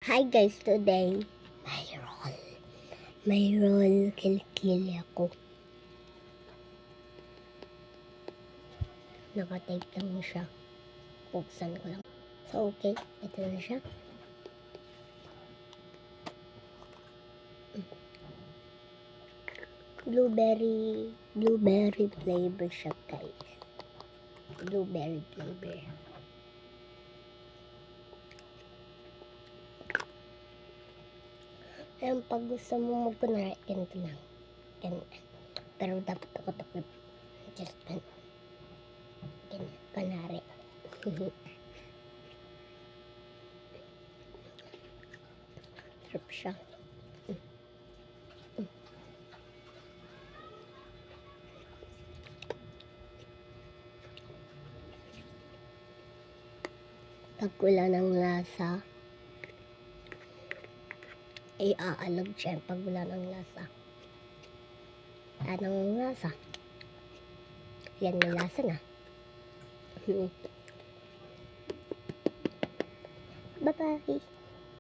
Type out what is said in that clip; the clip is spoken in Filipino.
Hi guys, today may roll kilikili ako. Nakatape lang siya. Buksan ko lang. So okay, ito na siya. Blueberry flavor siya guys. Blueberry flavor. Ayan, pag gusto mo magkunwari, ganito lang. Ganyan. Pero dapat ako takip. Just ganyan. Kunwari. Sarap siya. Pag wala ng lasa, ay aalag siya pag wala ng lasa. Anong lasa? Yan, may lasa na. Bye-bye.